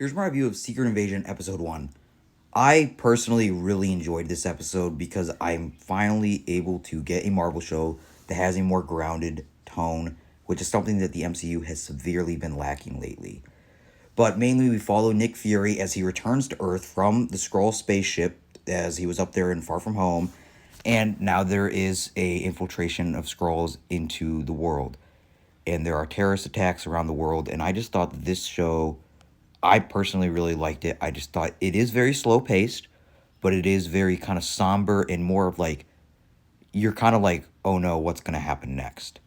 Here's my review of Secret Invasion Episode 1. I personally really enjoyed this episode because I'm finally able to get a Marvel show that has a more grounded tone, which is something that the MCU has severely been lacking lately. But mainly, we follow Nick Fury as he returns to Earth from the Skrull spaceship as he was up there in Far From Home, and now there is a infiltration of Skrulls into the world, and there are terrorist attacks around the world. And I just thought that this show, I personally really liked it. I just thought it is very slow paced, but it is very kind of somber and more of like you're kind of like, oh no, what's gonna happen next?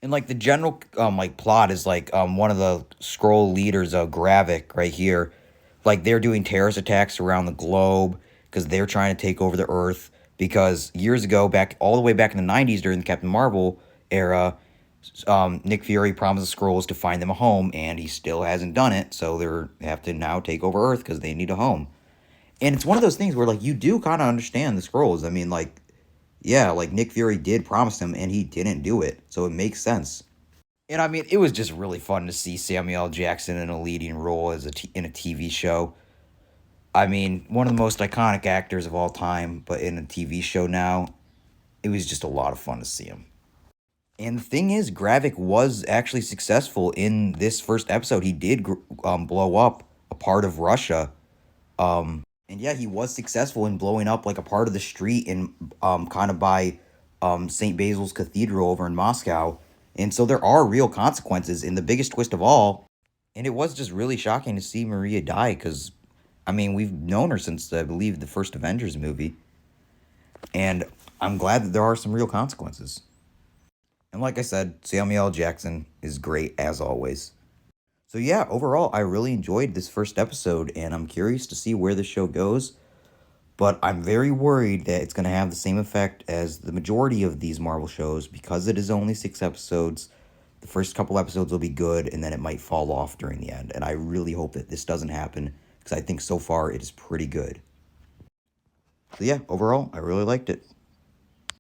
And like the general like plot is like one of the scroll leaders, Gravik, right here, like they're doing terrorist attacks around the globe because they're trying to take over the Earth. Because years ago, back all the way back in the '90s during the Captain Marvel era, Nick Fury promised the Skrulls to find them a home, and he still hasn't done it. So they have to now take over Earth because they need a home. And it's one of those things where like you do kind of understand the Skrulls. I mean, like yeah, like Nick Fury did promise them, and he didn't do it, so it makes sense. And I mean, it was just really fun to see Samuel L. Jackson in a leading role in a TV show. I mean, one of the most iconic actors of all time, but in a TV show now, it was just a lot of fun to see him. And the thing is, Gravik was actually successful in this first episode. He did blow up a part of Russia. And yeah, he was successful in blowing up like a part of the street in kind of by St. Basil's Cathedral over in Moscow. And so there are real consequences. And the biggest twist of all, and it was just really shocking to see Maria die because, I mean, we've known her since, I believe, the first Avengers movie. And I'm glad that there are some real consequences. And like I said, Samuel L. Jackson is great as always. So yeah, overall, I really enjoyed this first episode, and I'm curious to see where the show goes. But I'm very worried that it's going to have the same effect as the majority of these Marvel shows because it is only 6 episodes. The first couple episodes will be good, and then it might fall off during the end. And I really hope that this doesn't happen because I think so far it is pretty good. So yeah, overall, I really liked it.